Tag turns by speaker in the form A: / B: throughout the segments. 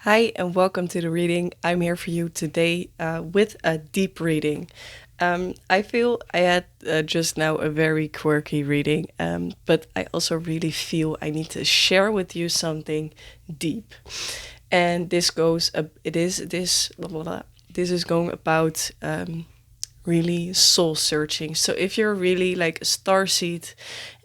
A: Hi, and welcome to the reading. I'm here for you today with a deep reading. I feel I had just now a very quirky reading, but I also really feel I need to share with you something deep. And this goes, it is this, blah, blah, blah. This is going about really soul searching. So if you're really like a starseed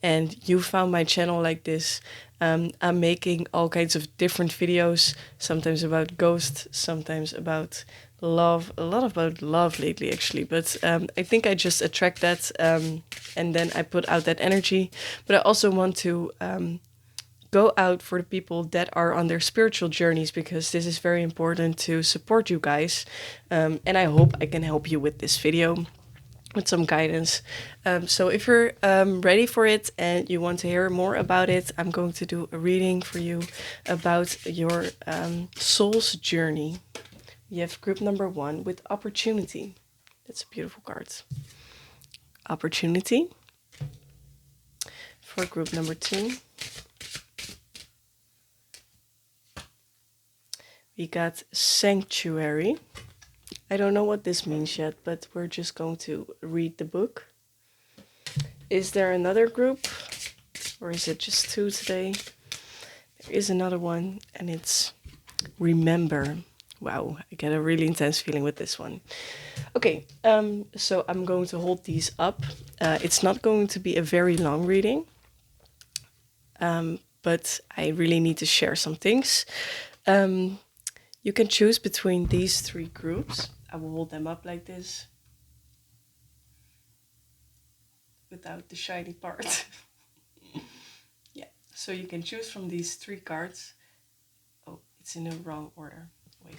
A: and you found my channel like this, I'm making all kinds of different videos, sometimes about ghosts, sometimes about love, a lot about love lately actually, but I think I just attract that and then I put out that energy. But I also want to go out for the people that are on their spiritual journeys because this is very important to support you guys. And I hope I can help you with this video with some guidance. So if you're ready for it and you want to hear more about it, I'm going to do a reading for you about your soul's journey. You have group number 1 with opportunity. That's a beautiful card. Opportunity. For group number 2, we got sanctuary. I don't know what this means yet, but we're just going to read the book. Is there another group? Or is it just 2 today? There is another one, and it's remember. Wow, I get a really intense feeling with this one. Okay, so I'm going to hold these up. It's not going to be a very long reading, but I really need to share some things. You can choose between these 3 groups. I will hold them up like this without the shiny part. Yeah, so you can choose from these 3 cards. Oh, it's in the wrong order. Wait.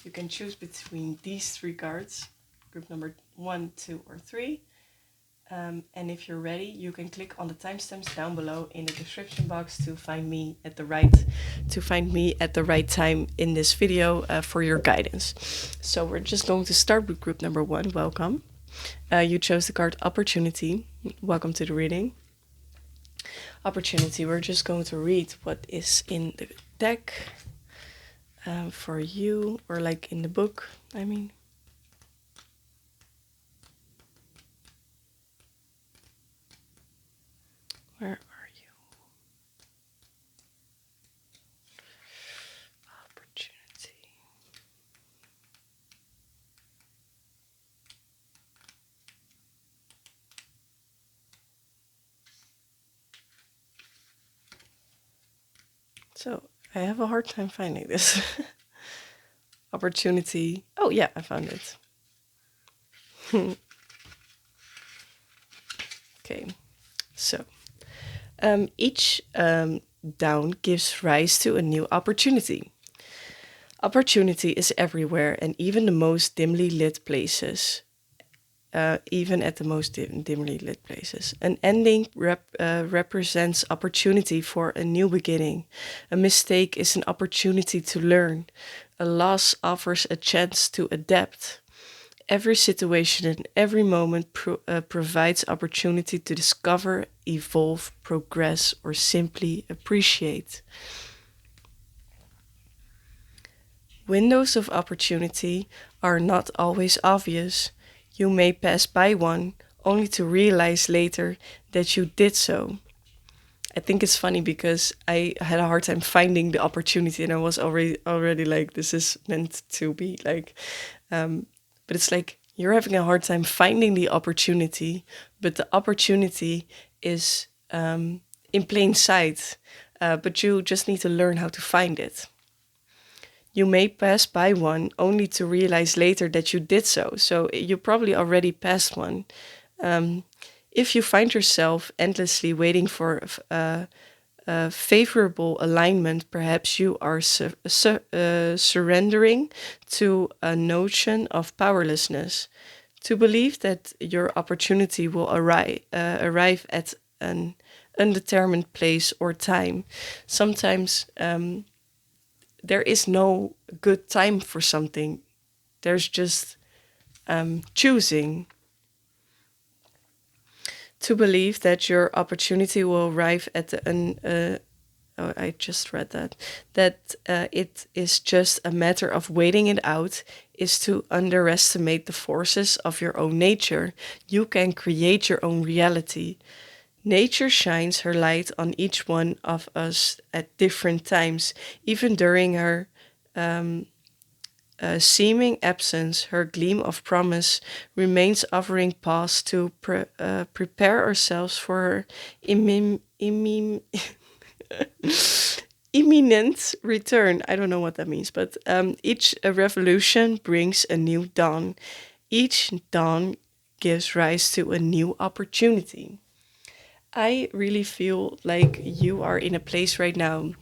A: You can choose between these 3 cards, group number 1, 2, or 3. And if you're ready, you can click on the timestamps down below in the description box to find me at the right time in this video for your guidance. So we're just going to start with group number 1. Welcome. You chose the card Opportunity. Welcome to the reading. Opportunity. We're just going to read what is in the deck for you, or like in the book, I mean. Where are you? Opportunity. So I have a hard time finding this. Opportunity. Oh yeah, I found it. Okay, so each down gives rise to a new opportunity. Opportunity is everywhere, and even the most dimly lit places. Even at the most dimly lit places. An ending represents opportunity for a new beginning. A mistake is an opportunity to learn. A loss offers a chance to adapt. Every situation and every moment provides opportunity to discover, evolve, progress, or simply appreciate. Windows of opportunity are not always obvious. You may pass by one only to realize later that you did so. I think it's funny because I had a hard time finding the opportunity, and I was already like, this is meant to be like, but it's like you're having a hard time finding the opportunity, but the opportunity is in plain sight, but you just need to learn how to find it. You may pass by one only to realize later that you did so. So you probably already passed one. If you find yourself endlessly waiting for a favorable alignment, perhaps you are surrendering to a notion of powerlessness. To believe that your opportunity will arrive at an undetermined place or time. Sometimes there is no good time for something. There's just choosing. To believe that your opportunity will arrive at oh, I just read that, that it is just a matter of waiting it out, is to underestimate the forces of your own nature. You can create your own reality. Nature shines her light on each one of us at different times, even during her seeming absence. Her gleam of promise remains, offering pause to prepare ourselves for her imminent return. I don't know what that means, but each revolution brings a new dawn. Each dawn gives rise to a new opportunity. I really feel like you are in a place right now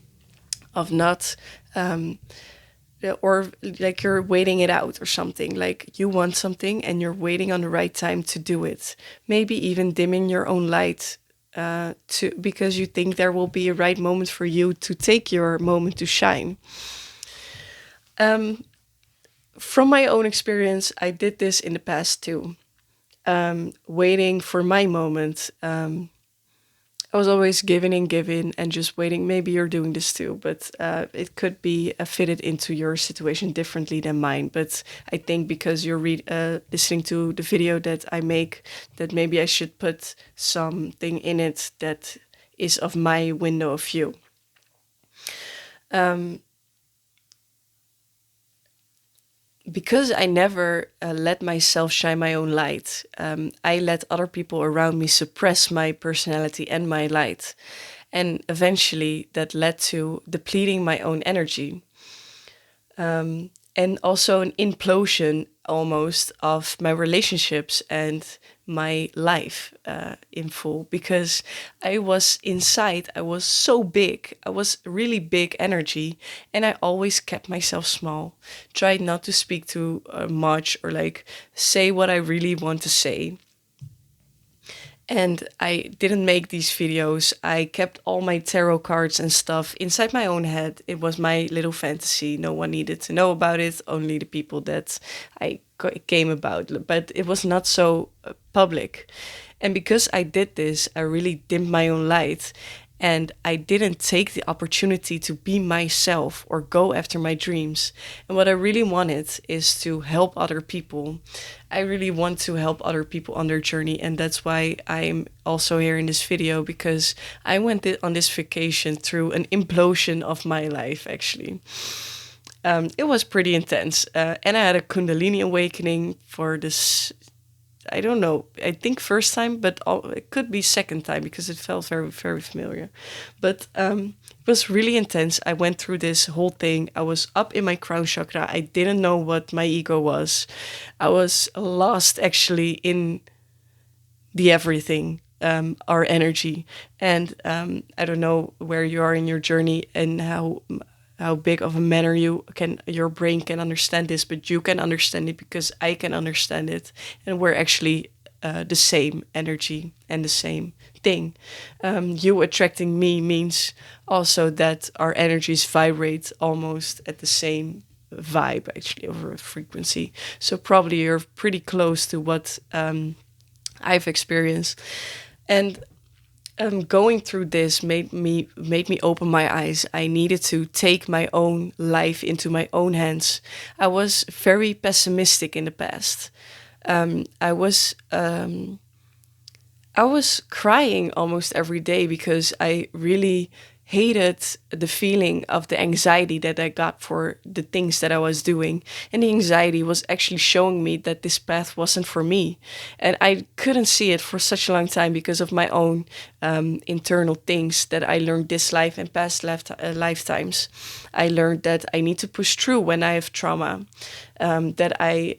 A: of not, or like you're waiting it out or something. Like you want something and you're waiting on the right time to do it. Maybe even dimming your own light to because you think there will be a right moment for you to take your moment to shine. From my own experience, I did this in the past too. Waiting for my moment. I was always giving and just waiting. Maybe you're doing this too, but it could be fitted into your situation differently than mine. But I think because you're listening to the video that I make, that maybe I should put something in it that is of my window of view. Because I never let myself shine my own light, I let other people around me suppress my personality and my light. And eventually that led to depleting my own energy. And also an implosion almost of my relationships and my life in full, because I was inside, I was so big, I was really big energy, and I always kept myself small, tried not to speak too much or like say what I really want to say. And I didn't make these videos. I kept all my tarot cards and stuff inside my own head. It was my little fantasy. No one needed to know about it, only the people that I came about. But it was not so public. And because I did this, I really dimmed my own light. And I didn't take the opportunity to be myself or go after my dreams. And what I really wanted is to help other people. I really want to help other people on their journey. And that's why I'm also here in this video, because I went on this vacation through an implosion of my life, actually. It was pretty intense. And I had a Kundalini awakening for this, I don't know, I think first time, but it could be second time because it felt very, very familiar. But it was really intense. I went through this whole thing. I was up in my crown chakra. I didn't know what my ego was. I was lost actually in the everything, our energy. And I don't know where you are in your journey and how big of a manner your brain can understand this, but you can understand it because I can understand it, and we're actually the same energy and the same thing. You attracting me means also that our energies vibrate almost at the same vibe, actually, over a frequency. So probably you're pretty close to what I've experienced. And going through this made me open my eyes. I needed to take my own life into my own hands. I was very pessimistic in the past. I was crying almost every day because I really hated the feeling of the anxiety that I got for the things that I was doing. And the anxiety was actually showing me that this path wasn't for me. And I couldn't see it for such a long time because of my own internal things that I learned this life and past lifetimes. I learned that I need to push through when I have trauma, that I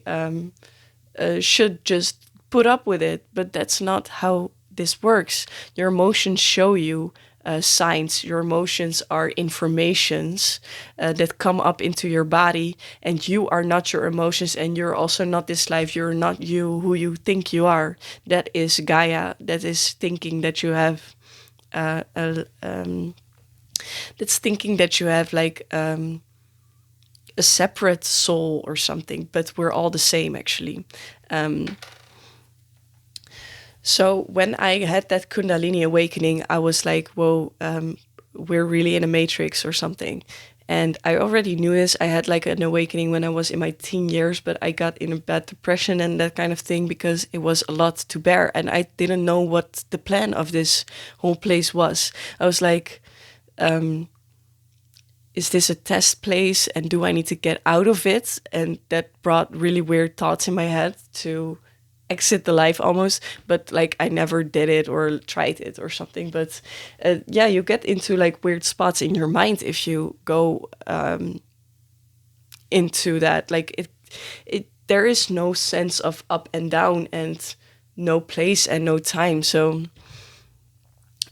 A: should just put up with it, but that's not how this works. Your emotions show you signs. Your emotions are informations that come up into your body, and you are not your emotions, and you're also not this life. You're not you who you think you are. That is Gaia. That is thinking that you have. That's thinking that you have like a separate soul or something, but we're all the same actually. So when I had that Kundalini awakening, I was like, whoa, we're really in a matrix or something. And I already knew this. I had like an awakening when I was in my teen years, but I got in a bad depression and that kind of thing because it was a lot to bear. And I didn't know what the plan of this whole place was. I was like, is this a test place? And do I need to get out of it? And that brought really weird thoughts in my head to exit the life almost, but like I never did it or tried it or something. But yeah, you get into like weird spots in your mind if you go into that. Like it there is no sense of up and down and no place and no time. So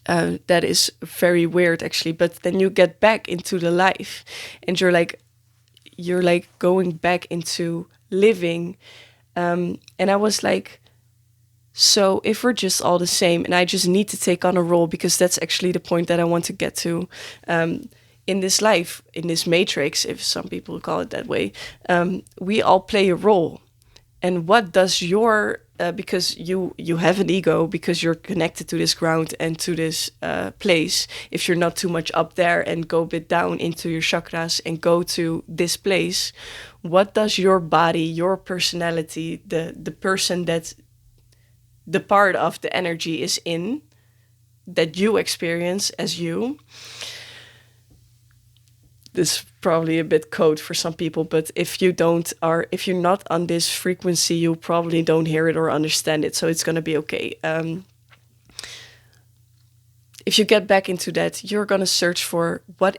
A: that is very weird actually. But then you get back into the life and you're like going back into living. And I was like, so if we're just all the same and I just need to take on a role, because that's actually the point that I want to get to in this life, in this matrix, if some people call it that way, we all play a role. And what does your, because you have an ego, because you're connected to this ground and to this place, if you're not too much up there and go a bit down into your chakras and go to this place, what does your body, your personality, the person that the part of the energy is in, that you experience as you. This is probably a bit code for some people, but if you're not on this frequency, you probably don't hear it or understand it. So it's going to be okay. If you get back into that, you're going to search for what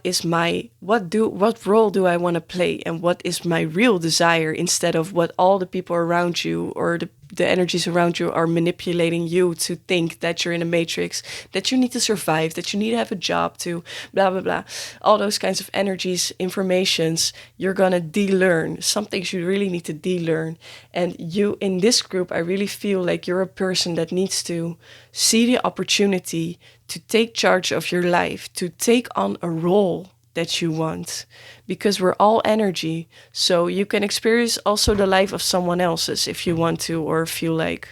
A: role do I want to play, and what is my real desire, instead of what all the people around you or the energies around you are manipulating you to think that you're in a matrix, that you need to survive, that you need to have a job, to blah, blah, blah. All those kinds of energies, informations, you're going to de-learn. Some things you really need to de-learn. And you, in this group, I really feel like you're a person that needs to see the opportunity to take charge of your life, to take on a role that you want, because we're all energy. So you can experience also the life of someone else's if you want to, or feel like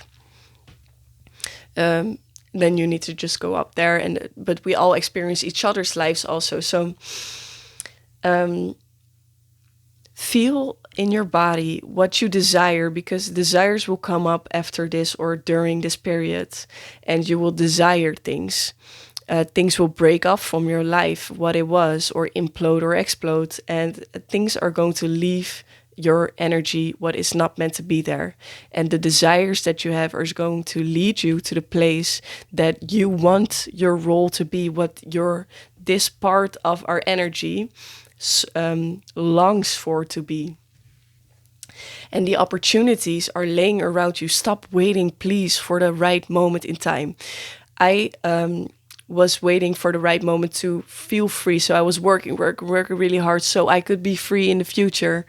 A: then you need to just go up there. But we all experience each other's lives also. So feel in your body what you desire, because desires will come up after this or during this period, and you will desire things. Things will break off from your life, what it was, or implode or explode, and things are going to leave your energy, what is not meant to be there. And the desires that you have are going to lead you to the place that you want your role to be, what this part of our energy longs for to be. And the opportunities are laying around you. Stop waiting, please, for the right moment in time. I was waiting for the right moment to feel free. So I was working really hard so I could be free in the future.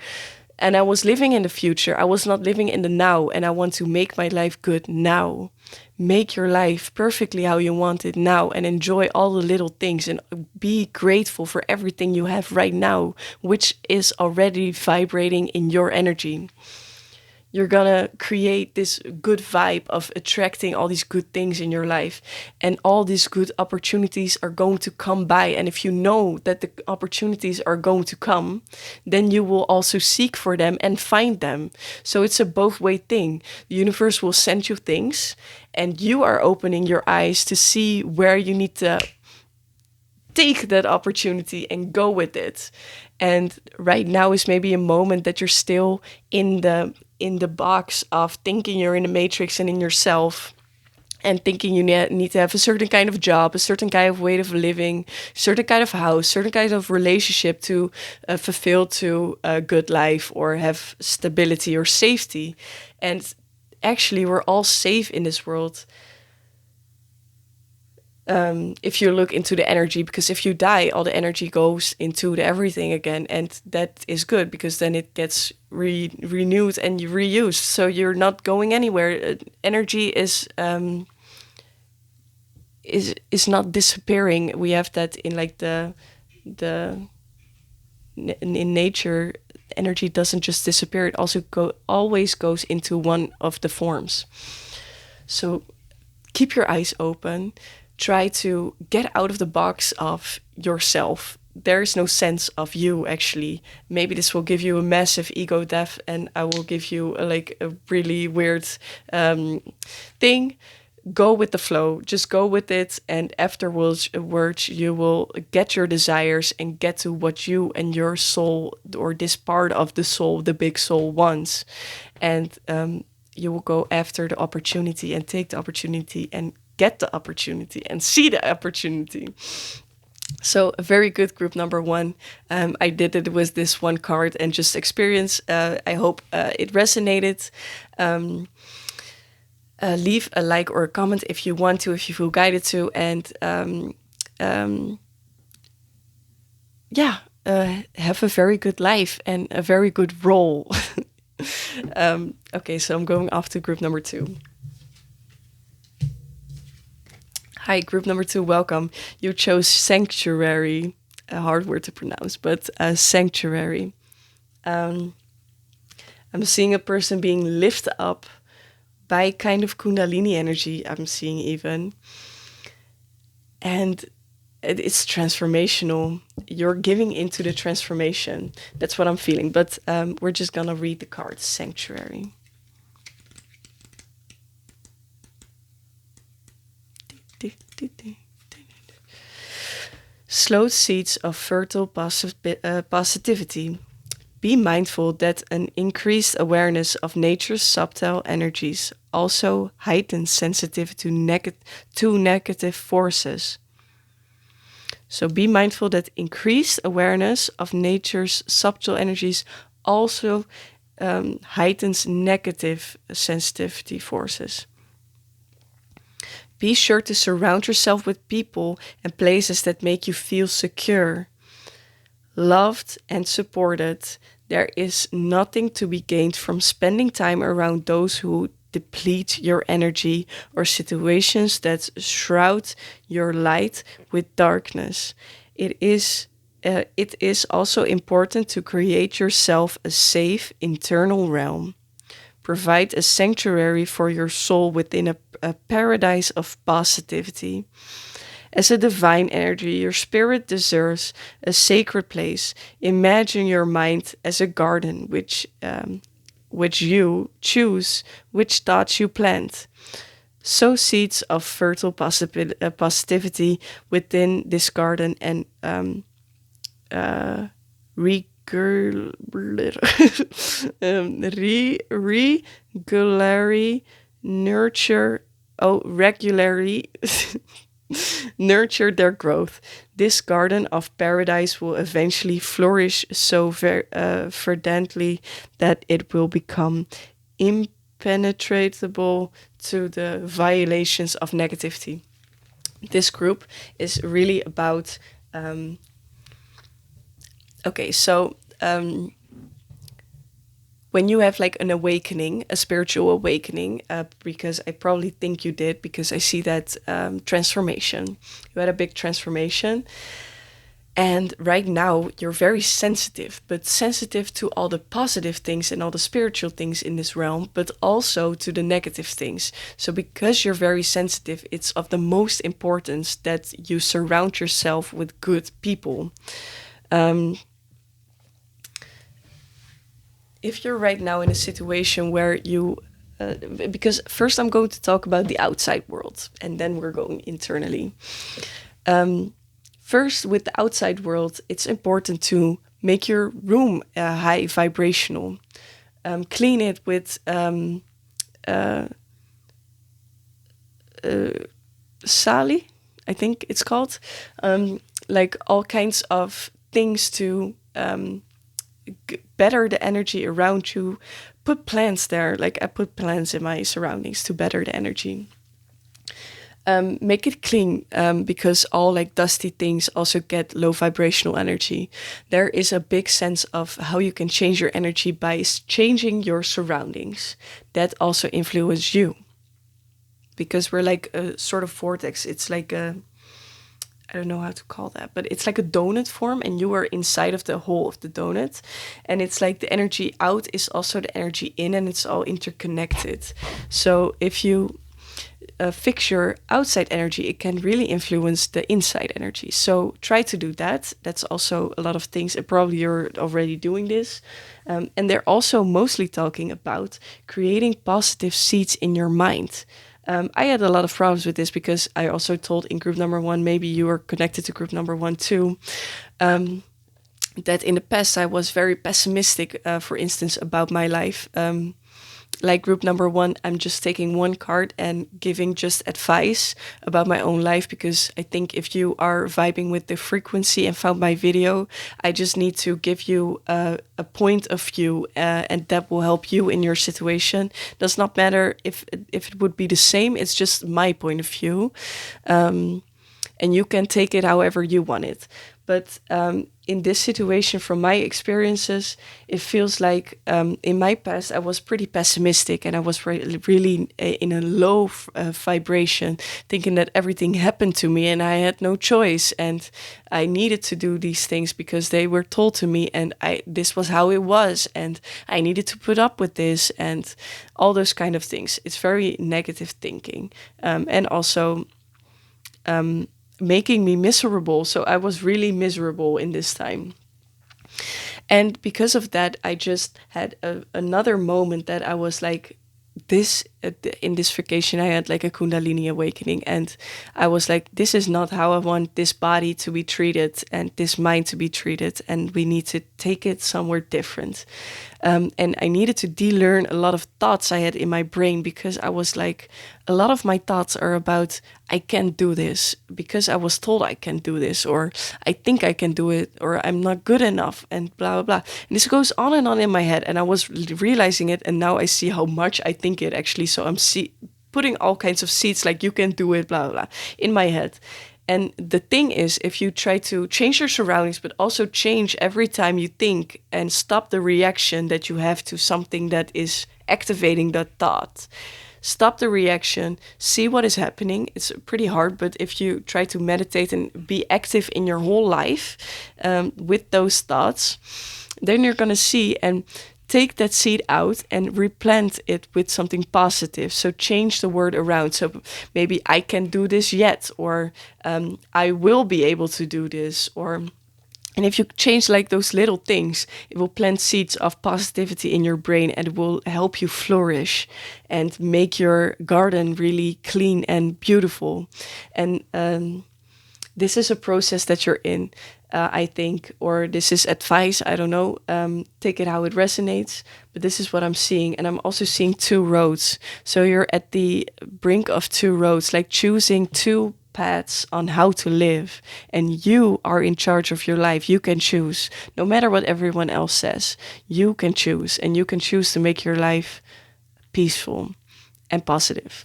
A: And I was living in the future. I was not living in the now. And I want to make my life good now. Make your life perfectly how you want it now, and enjoy all the little things, and be grateful for everything you have right now, which is already vibrating in your energy. You're gonna create this good vibe of attracting all these good things in your life, and all these good opportunities are going to come by. And if you know that the opportunities are going to come, then you will also seek for them and find them. So it's a both-way thing. The universe will send you things, and you are opening your eyes to see where you need to take that opportunity and go with it. And right now is maybe a moment that you're still in the box of thinking you're in a matrix and in yourself, and thinking you need to have a certain kind of job, a certain kind of way of living, certain kind of house, certain kind of relationship to fulfill to a good life or have stability or safety. And actually, we're all safe in this world. If you look into the energy, because if you die, all the energy goes into the everything again, and that is good, because then it gets renewed and reused, so you're not going anywhere. Energy is not disappearing. We have that in like in nature. Energy doesn't just disappear; it also always goes into one of the forms. So keep your eyes open. try to get out of the box of yourself. There is no sense of you, actually. Maybe this will give you a massive ego death, and I will give you like a really weird thing. Go with the flow, just go with it, and afterwards you will get your desires and get to what you and your soul, or this part of the soul, the big soul, wants. And you will go after the opportunity and take the opportunity and get the opportunity and see the opportunity. So a very good group number one. I did it with this one card and just experience. I hope it resonated. Leave a like or a comment if you want to, if you feel guided to, and have a very good life and a very good role. Okay, so I'm going off to group number two. Hi, group number two, welcome. You chose sanctuary, a hard word to pronounce, but sanctuary. I'm seeing a person being lifted up by kind of Kundalini energy, I'm seeing even. And it's transformational. You're giving into the transformation. That's what I'm feeling. But we're just going to read the card, Sanctuary. Slow seeds of fertile positivity. Be mindful that an increased awareness of nature's subtle energies also heightens sensitivity to negative forces. So be mindful that increased awareness of nature's subtle energies also heightens negative sensitivity forces. Be sure to surround yourself with people and places that make you feel secure, loved, and supported. There is nothing to be gained from spending time around those who deplete your energy or situations that shroud your light with darkness. It is also important to create yourself a safe internal realm. Provide a sanctuary for your soul within a paradise of positivity. As a divine energy, your spirit deserves a sacred place. Imagine your mind as a garden which you choose, which thoughts you plant. Sow seeds of fertile positivity within this garden and regularly nurture their growth. This garden of paradise will eventually flourish so verdantly that it will become impenetrable to the violations of negativity. This group is really about when you have like an awakening, a spiritual awakening, because I probably think you did, because I see that transformation. You had a big transformation. And right now you're very sensitive, but sensitive to all the positive things and all the spiritual things in this realm, but also to the negative things. So because you're very sensitive, it's of the most importance that you surround yourself with good people. If you're right now in a situation where you, because first I'm going to talk about the outside world, and then we're going internally. First, with the outside world, it's important to make your room high vibrational. Clean it with sali, I think it's called. Like all kinds of things to better the energy around you. Put plants there, like I put plants in my surroundings to better the energy. Make it clean, because all like dusty things also get low vibrational energy. There is a big sense of how you can change your energy by changing your surroundings. That also influences you, because we're like a sort of vortex. It's like I don't know how to call that, but it's like a donut form, and you are inside of the hole of the donut. And it's like the energy out is also the energy in, and it's all interconnected. So if you fix your outside energy, it can really influence the inside energy. So try to do that. That's also a lot of things, and probably you're already doing this. And they're also mostly talking about creating positive seeds in your mind. I had a lot of problems with this because I also told in group number 1, maybe you are connected to group number 1 too, that in the past I was very pessimistic, for instance, about my life. Like group number 1, I'm just taking one card and giving just advice about my own life, because I think if you are vibing with the frequency and found my video, I just need to give you a point of view, and that will help you in your situation. Does not matter if it would be the same, it's just my point of view. And you can take it however you want it. But in this situation, from my experiences, it feels like in my past, I was pretty pessimistic, and I was really in a low vibration, thinking that everything happened to me and I had no choice. And I needed to do these things because they were told to me, and this was how it was. And I needed to put up with this and all those kind of things. It's very negative thinking. And also making me miserable. So I was really miserable in this time. And because of that, I just had another moment that I was like, in this vacation, I had like a Kundalini awakening, and I was like, this is not how I want this body to be treated and this mind to be treated, and we need to take it somewhere different. And I needed to de-learn a lot of thoughts I had in my brain, because I was like, a lot of my thoughts are about, I can't do this because I was told I can do this, or I think I can do it, or I'm not good enough, and blah, blah, blah. And this goes on in my head, and I was realizing it, and now I see how much I think it actually. So I'm putting all kinds of seeds like you can do it, blah, blah, blah, in my head. And the thing is, if you try to change your surroundings, but also change every time you think, and stop the reaction that you have to something that is activating that thought, stop the reaction, see what is happening. It's pretty hard, but if you try to meditate and be active in your whole life with those thoughts, then you're going to see and take that seed out and replant it with something positive. So change the word around. So maybe I can do this yet, or I will be able to do this, and if you change like those little things, it will plant seeds of positivity in your brain, and it will help you flourish and make your garden really clean and beautiful. And this is a process that you're in, I think, or this is advice, I don't know, take it how it resonates, but this is what I'm seeing. And I'm also seeing 2 roads. So you're at the brink of 2 roads, like choosing 2 paths on how to live, and you are in charge of your life. You can choose, no matter what everyone else says. You can choose, and you can choose to make your life peaceful and positive.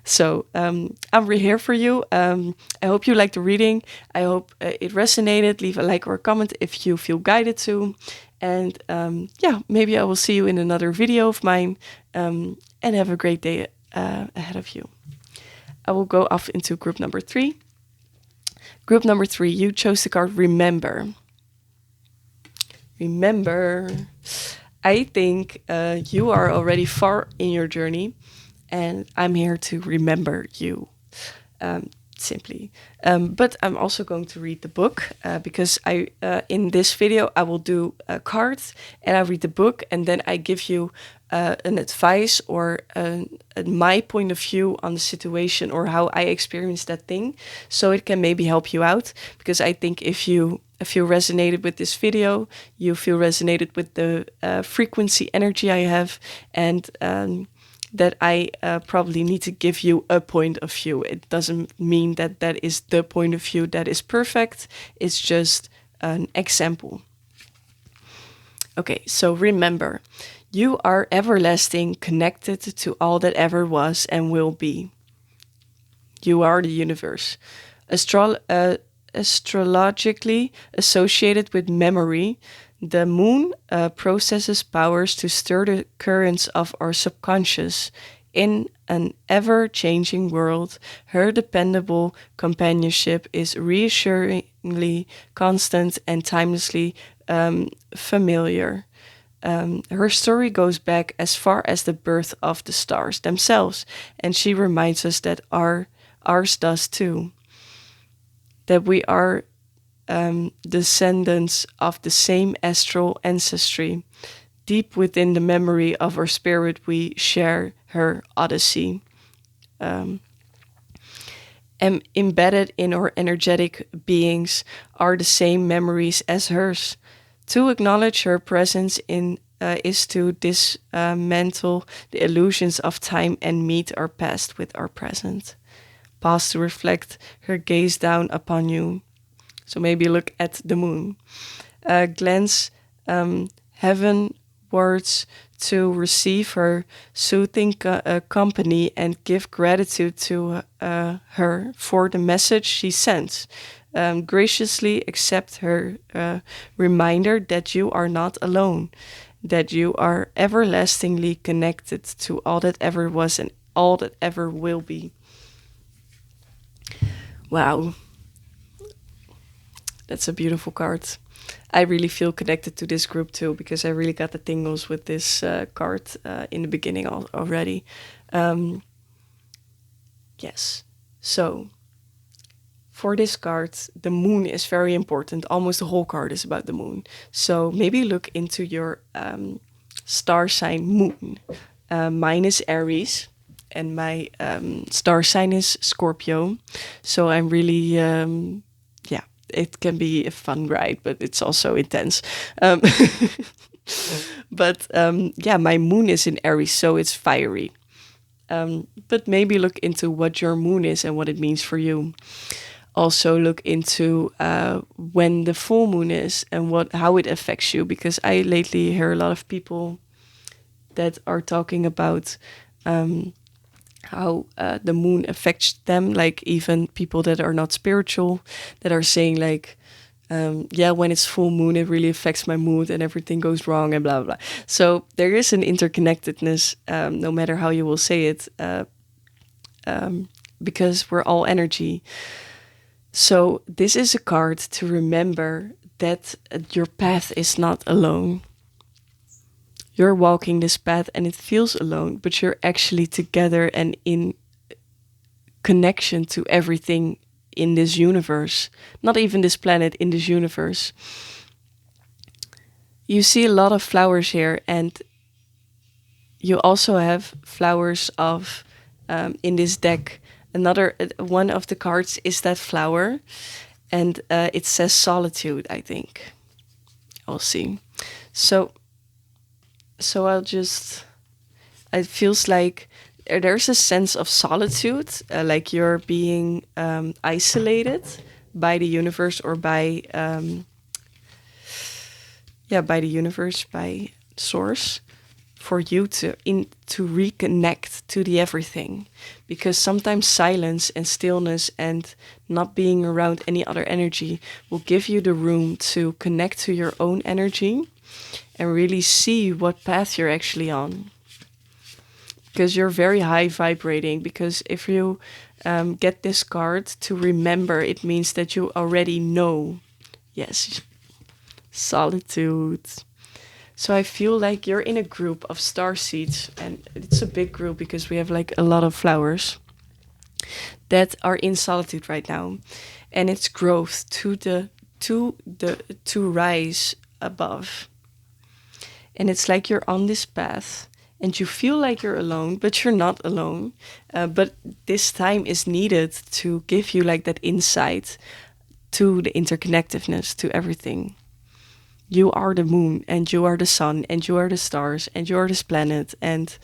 A: So I'm here for you. I hope you liked the reading. I hope it resonated. Leave a like or a comment if you feel guided to. And yeah, maybe I will see you in another video of mine. And have a great day ahead of you. I will go off into group number 3. Group number 3, you chose the card Remember. Remember. I think you are already far in your journey, and I'm here to remember you, simply. But I'm also going to read the book, because in this video I will do a card, and I read the book, and then I give you an advice or my point of view on the situation, or how I experienced that thing, so it can maybe help you out. Because I think if you resonated with this video, you feel resonated with the frequency energy I have, and that I probably need to give you a point of view. It doesn't mean that that is the point of view that is perfect. It's just an example. Okay, so remember, you are everlasting, connected to all that ever was and will be. You are the universe. Astrologically associated with memory, the moon processes powers to stir the currents of our subconscious. In an ever-changing world, her dependable companionship is reassuringly constant and timelessly familiar. Her story goes back as far as the birth of the stars themselves, and she reminds us that ours does too. That we are descendants of the same astral ancestry. Deep within the memory of our spirit, we share her odyssey. And embedded in our energetic beings are the same memories as hers. To acknowledge her presence is to dismantle the illusions of time and meet our past with our present. Pause to reflect her gaze down upon you. So maybe look at the moon. Glance heavenwards to receive her soothing company and give gratitude to her for the message she sends. Graciously accept her reminder that you are not alone, that you are everlastingly connected to all that ever was and all that ever will be. Wow. That's a beautiful card. I really feel connected to this group too, because I really got the tingles with this card in the beginning already. Yes. So, for this card, the moon is very important. Almost the whole card is about the moon. So maybe look into your star sign moon. Mine is Aries, and my star sign is Scorpio. So I'm really it can be a fun ride, but it's also intense. But my moon is in Aries, so it's fiery. But maybe look into what your moon is and what it means for you. Also look into when the full moon is and how it affects you, because I lately hear a lot of people that are talking about how the moon affects them, like even people that are not spiritual, that are saying like, when it's full moon, it really affects my mood and everything goes wrong and blah, blah, blah. So there is an interconnectedness, no matter how you will say it, because we're all energy. So this is a card to remember that your path is not alone. You're walking this path and it feels alone, but you're actually together and in connection to everything in this universe. Not even this planet, in this universe. You see a lot of flowers here, and you also have flowers in this deck. Another one of the cards is that flower, and it says solitude, I think. I'll see. So it feels like there's a sense of solitude, like you're being isolated by the universe or by the universe, by source, for you to reconnect to the everything. Because sometimes silence and stillness and not being around any other energy will give you the room to connect to your own energy and really see what path you're actually on. Because you're very high vibrating. Because if you get this card to remember, it means that you already know. Yes, solitude. So I feel like you're in a group of starseeds, and it's a big group because we have like a lot of flowers that are in solitude right now, and it's growth to rise above. And it's like you're on this path and you feel like you're alone, but you're not alone. But this time is needed to give you like that insight to the interconnectedness, to everything. You are the moon, and you are the sun, and you are the stars, and you are this planet, and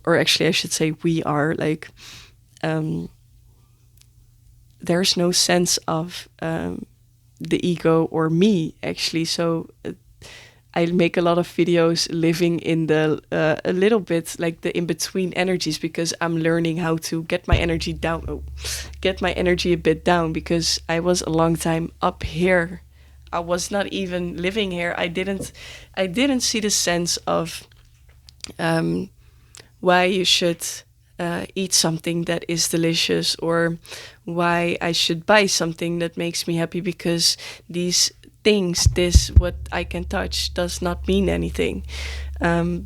A: or actually I should say we are, like, there's no sense of the ego or me, actually. So I make a lot of videos living in the a little bit like the in-between energies, because I'm learning how to get my energy down, get my energy a bit down, because I was a long time up here. I was not even living here. I didn't see the sense of why you should eat something that is delicious, or why I should buy something that makes me happy, because these things, this what I can touch, does not mean anything,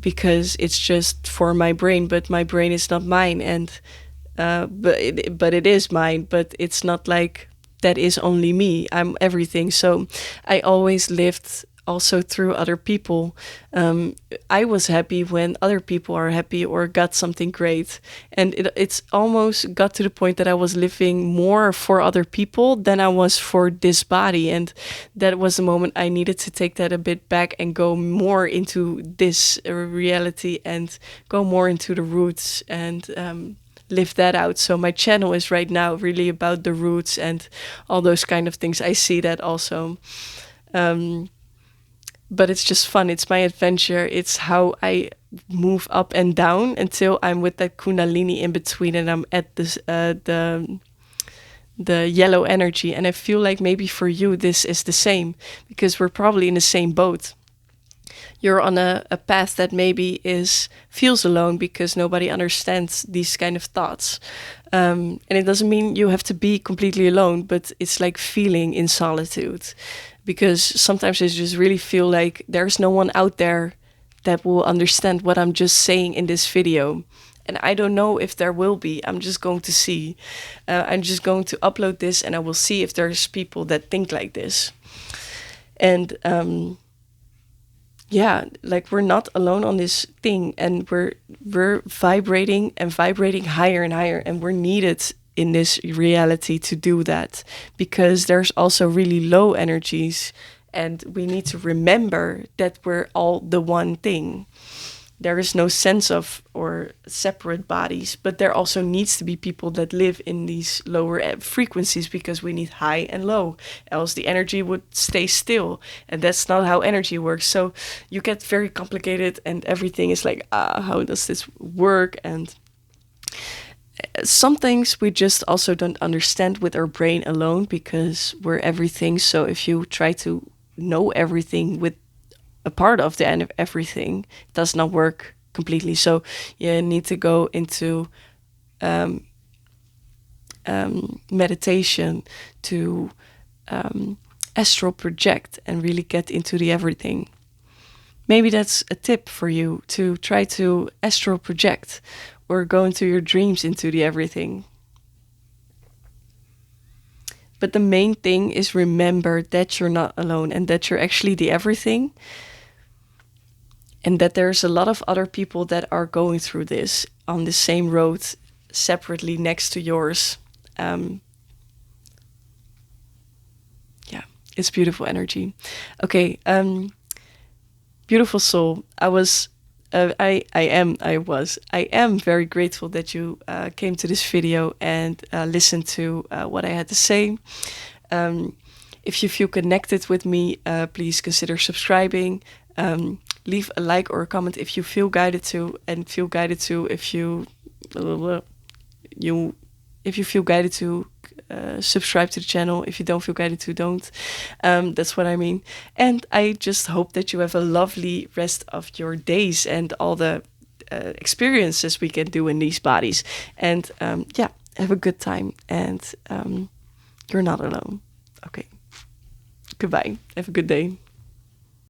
A: because it's just for my brain. But my brain is not mine, and but it is mine. But it's not like that is only me. I'm everything. So I always lived also through other people. I was happy when other people are happy or got something great. And it's almost got to the point that I was living more for other people than I was for this body. And that was the moment I needed to take that a bit back and go more into this reality and go more into the roots and live that out. So my channel is right now really about the roots and all those kind of things. I see that also. But it's just fun. It's my adventure. It's how I move up and down until I'm with that kundalini in between, and I'm at this the yellow energy. And I feel like maybe for you this is the same, because we're probably in the same boat. You're on a path that maybe is feels alone because nobody understands these kind of thoughts. And it doesn't mean you have to be completely alone, but it's like feeling in solitude, because sometimes I just really feel like there's no one out there that will understand what I'm just saying in this video. And I don't know if there will be. I'm just going to see. I'm just going to upload this, and I will see if there's people that think like this. And yeah, like we're not alone on this thing, and we're vibrating and vibrating higher and higher, and we're needed in this reality to do that, because there's also really low energies, and we need to remember that we're all the one thing. There is no sense of or separate bodies, but there also needs to be people that live in these lower frequencies, because we need high and low, else the energy would stay still, and that's not how energy works. So you get very complicated, and everything is like, how does this work? And some things we just also don't understand with our brain alone, because we're everything. So if you try to know everything with a part of the end of everything, it does not work completely. So you need to go into meditation to astral project and really get into the everything. Maybe that's a tip for you, to try to astral project or go into your dreams into the everything. But the main thing is remember that you're not alone, and that you're actually the everything, and that there's a lot of other people that are going through this on the same road, separately next to yours. Yeah, it's beautiful energy. Okay, beautiful soul. I am very grateful that you came to this video and listened to what I had to say. If you feel connected with me, please consider subscribing. Leave a like or a comment if you feel guided to, and feel guided to if you feel guided to subscribe to the channel. If you don't feel guided to, don't. That's what I mean. And I just hope that you have a lovely rest of your days and all the experiences we can do in these bodies. And yeah, have a good time. And you're not alone. Okay. Goodbye. Have a good day.